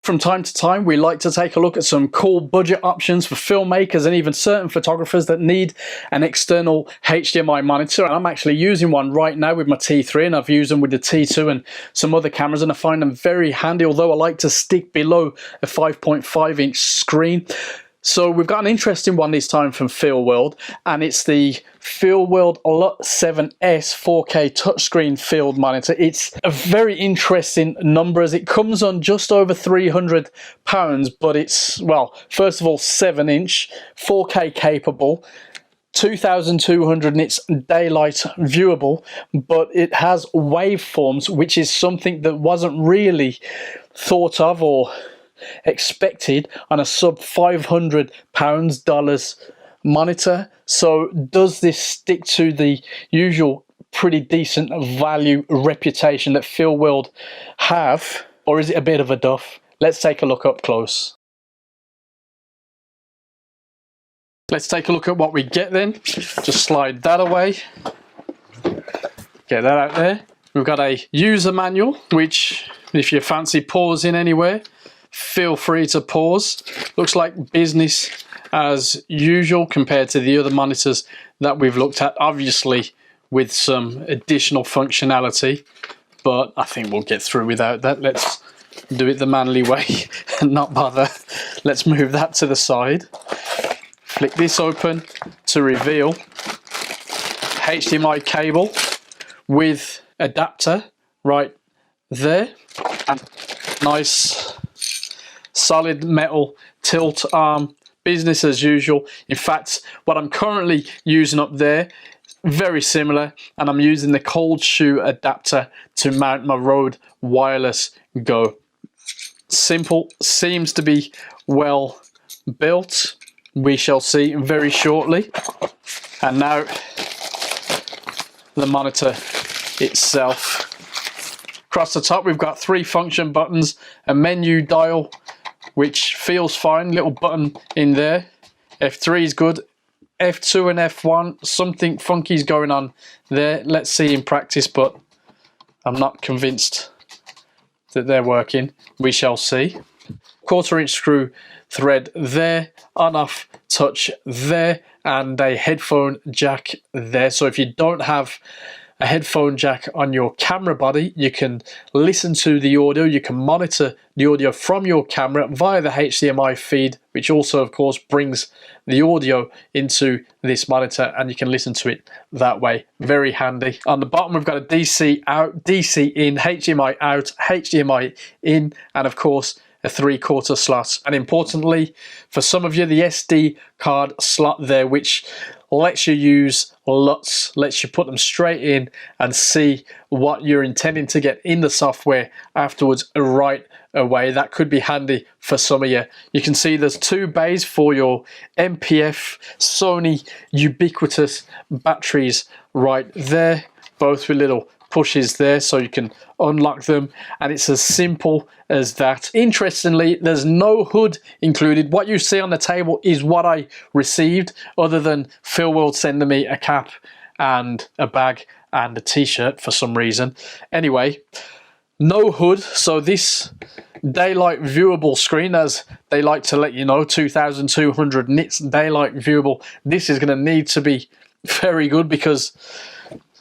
From time to time, we like to take a look at some cool budget options for filmmakers and even certain photographers that need an external HDMI monitor. And I'm actually using one right now with my T3, and I've used them with the T2 and some other cameras, and I find them very handy, although I like to stick below a 5.5-inch screen. So we've got an interesting one this time from FEELWORLD, and it's the FEELWORLD LUT7S 4K touchscreen field monitor. It's a very interesting number as it comes on just over £300, but it's, well, first of all, 7-inch, 4K capable, 2200 nits daylight viewable, but it has waveforms, which is something that wasn't really thought of or expected on a sub $500 monitor. So does this stick to the usual pretty decent value reputation that FEELWORLD have, or is it a bit of a duff? Let's take a look up close. Let's take a look at what we get then. Just slide that away, get that out there. We've got a user manual, which if you fancy pausing anywhere, feel free to pause. Looks like business as usual compared to the other monitors that we've looked at, obviously with some additional functionality, but I think we'll get through without that. Let's do it the manly way and not bother. Let's move that to the side. Flick this open to reveal HDMI cable with adapter right there, and nice solid metal tilt arm, business as usual. In fact, what I'm currently using up there, very similar, and I'm using the cold shoe adapter to mount my Rode Wireless Go. Simple, seems to be well built. We shall see very shortly. And now the monitor itself. Across the top we've got 3 function buttons, a menu dial which feels fine, little button in there. F3 is good, F2 and F1, something funky is going on there. Let's see in practice, but I'm not convinced that they're working. We shall see. 1/4-inch screw thread there, on-off touch there, and a headphone jack there. So if you don't have a headphone jack on your camera body, you can listen to the audio, you can monitor the audio from your camera via the HDMI feed, which also of course brings the audio into this monitor, and you can listen to it that way. Very handy. On the bottom we've got a DC out, DC in, HDMI out, HDMI in, and of course a 3/4 slot. And importantly for some of you, the SD card slot there, which lets you use LUTs, lets you put them straight in and see what you're intending to get in the software afterwards right away. That could be handy for some of you. You can see there's 2 bays for your MPF Sony ubiquitous batteries right there, both with little pushes there so you can unlock them, and it's as simple as that. Interestingly, there's no hood included. What you see on the table is what I received, other than FEELWORLD sending me a cap and a bag and a t-shirt for some reason. Anyway, no hood, so this daylight viewable screen, as they like to let you know, 2200 nits daylight viewable, this is going to need to be very good, because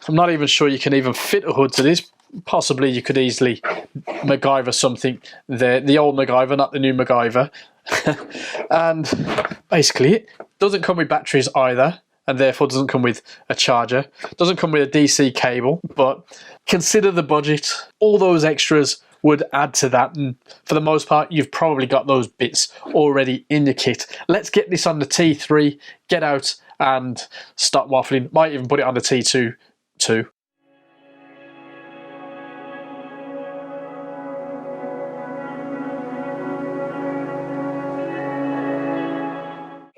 I'm not even sure you can even fit a hood to this. Possibly you could easily MacGyver something there, the old MacGyver, not the new MacGyver. And basically it doesn't come with batteries either, and therefore doesn't come with a charger, doesn't come with a DC cable. But consider the budget, all those extras would add to that, and for the most part you've probably got those bits already in your kit. Let's get this on the T3, get out and stop waffling. Might even put it on the T2 too.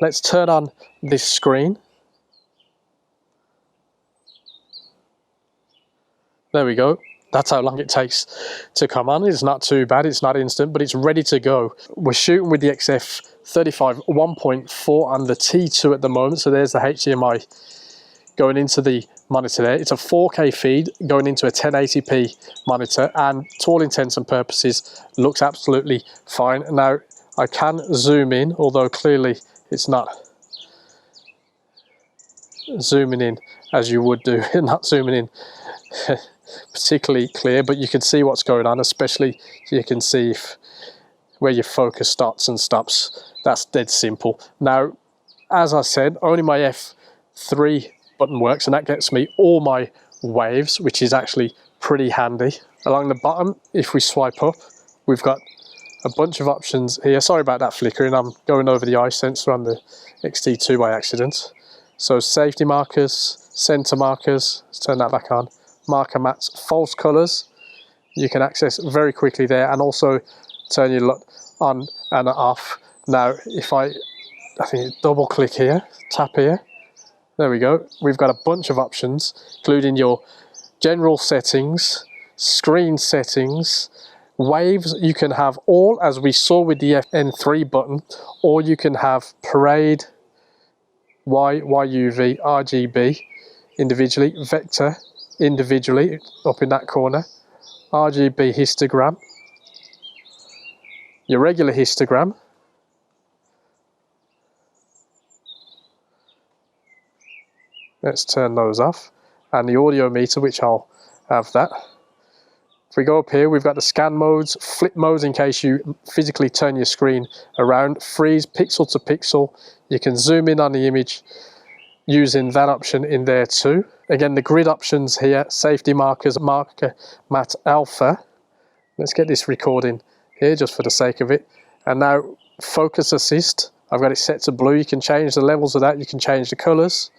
Let's turn on this screen. There we go. That's how long it takes to come on. It's not too bad, it's not instant, but it's ready to go. We're shooting with the XF35 1.4 on the T2 at the moment, so there's the HDMI going into the monitor there. It's a 4K feed going into a 1080p monitor, and to all intents and purposes looks absolutely fine. Now I can zoom in, although clearly it's not zooming in as you would do, not zooming in particularly clear, but you can see what's going on, especially you can see where your focus starts and stops. That's dead simple. Now, as I said, only my F3 button works, and that gets me all my waves, which is actually pretty handy. Along the bottom, if we swipe up, we've got a bunch of options here. Sorry about that flickering, I'm going over the eye sensor on the X-T3 by accident. So safety markers, center markers, let's turn that back on, marker mats, false colors, you can access very quickly there, and also turn your LUT on and off. Now, if I think double click here, tap here, there we go. We've got a bunch of options, including your general settings, screen settings, waves. You can have all, as we saw with the N3 button, or you can have parade, YUV, RGB individually, vector individually up in that corner, RGB histogram, your regular histogram, let's turn those off, and the audio meter, which I'll have that. If we go up here, we've got the scan modes, flip modes in case you physically turn your screen around, freeze pixel to pixel. You can zoom in on the image using that option in there too. Again, the grid options here, safety markers, marker mat alpha. Let's get this recording here just for the sake of it. And now focus assist, I've got it set to blue. You can change the levels of that, you can change the colors.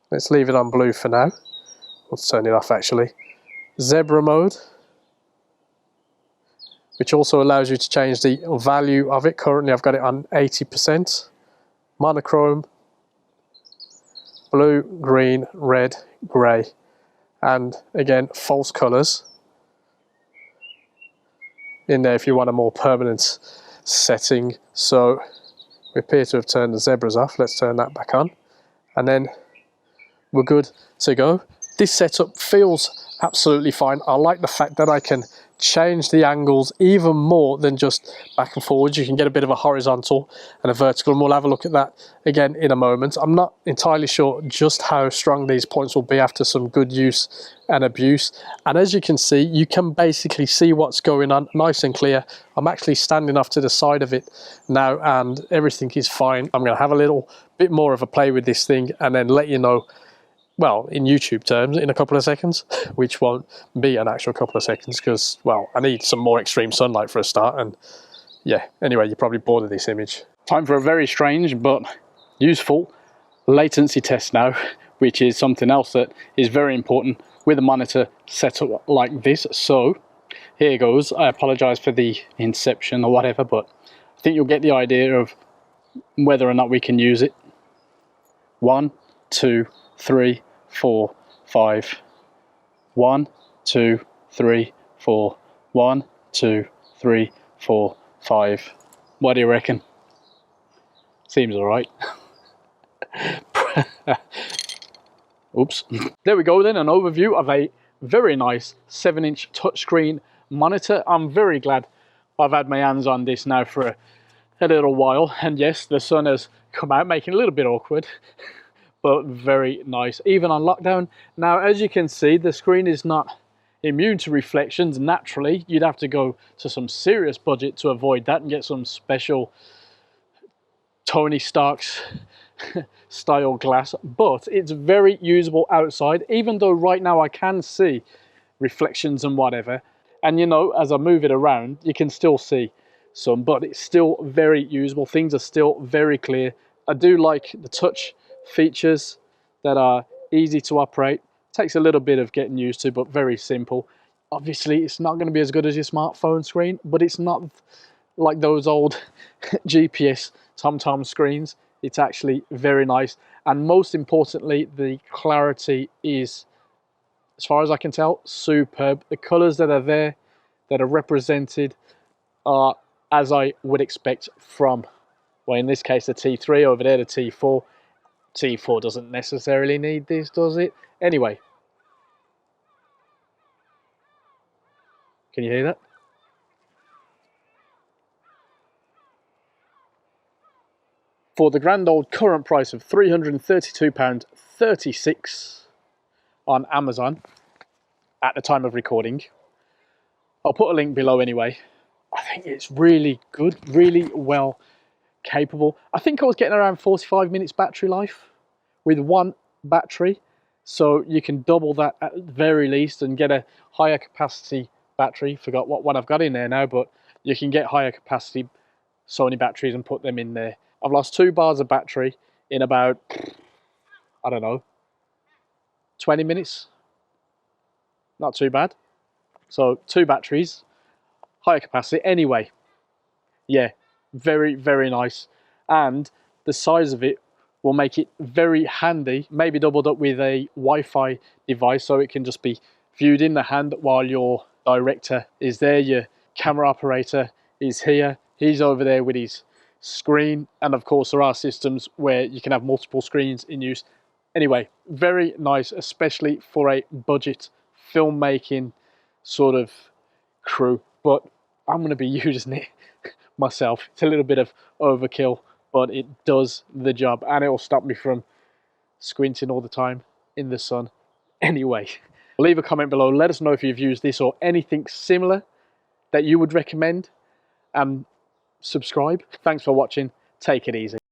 Let's leave it on blue for now. Let's turn it off actually. Zebra mode, which also allows you to change the value of it. Currently I've got it on 80%. Monochrome, blue, green, red, grey, and again false colours in there if you want a more permanent setting. So we appear to have turned the zebras off. Let's turn that back on, and then we're good to go. This setup feels absolutely fine. I like the fact that I can change the angles even more than just back and forwards. You can get a bit of a horizontal and a vertical, and we'll have a look at that again in a moment. I'm not entirely sure just how strong these points will be after some good use and abuse, and as you can see, you can basically see what's going on nice and clear. I'm actually standing off to the side of it now and everything is fine. I'm going to have a little bit more of a play with this thing and then let you know, well, in YouTube terms, in a couple of seconds, which won't be an actual couple of seconds because, well, I need some more extreme sunlight for a start, and yeah, anyway, you're probably bored of this image. Time for a very strange but useful latency test now, which is something else that is very important with a monitor set up like this. So here goes. I apologize for the inception or whatever, but I think you'll get the idea of whether or not we can use it. 1, 2, 3, 4, 5. 1, 2, 3, 4. 1, 2, 3, 4, 5. What do you reckon? Seems all right. Oops. There we go then, an overview of a very nice 7-inch touchscreen monitor. I'm very glad I've had my hands on this now for a little while, and yes, the sun has come out, making it a little bit awkward. But very nice, even on lockdown. Now, as you can see, the screen is not immune to reflections. Naturally, you'd have to go to some serious budget to avoid that and get some special Tony Stark's style glass, but it's very usable outside, even though right now I can see reflections and whatever. And you know, as I move it around, you can still see some, but it's still very usable. Things are still very clear. I do like the touch features that are easy to operate. Takes a little bit of getting used to, but very simple. Obviously, it's not going to be as good as your smartphone screen, but it's not like those old GPS TomTom screens. It's actually very nice, and most importantly, the clarity is, as far as I can tell, superb. The colors that are there, that are represented, are as I would expect from, well, in this case the T3, over there the T4. T4 doesn't necessarily need this, does it? Anyway, can you hear that? For the grand old current price of £332.36 on Amazon at the time of recording. I'll put a link below anyway. I think it's really good, really well capable. I think I was getting around 45 minutes battery life with one battery, so you can double that at the very least and get a higher capacity battery. Forgot what one I've got in there now, but you can get higher capacity Sony batteries and put them in there. I've lost 2 bars of battery in about, I don't know, 20 minutes. Not too bad. So 2 batteries, higher capacity. Anyway, yeah, very, very nice. And the size of it will make it very handy, maybe doubled up with a Wi-Fi device, so it can just be viewed in the hand while your director is there, your camera operator is here, he's over there with his screen, and of course there are systems where you can have multiple screens in use. Anyway, very nice, especially for a budget filmmaking sort of crew, but I'm going to be using it myself. It's a little bit of overkill, but it does the job, and it will stop me from squinting all the time in the sun. Anyway, leave a comment below, let us know if you've used this or anything similar that you would recommend, and subscribe. Thanks for watching. Take it easy.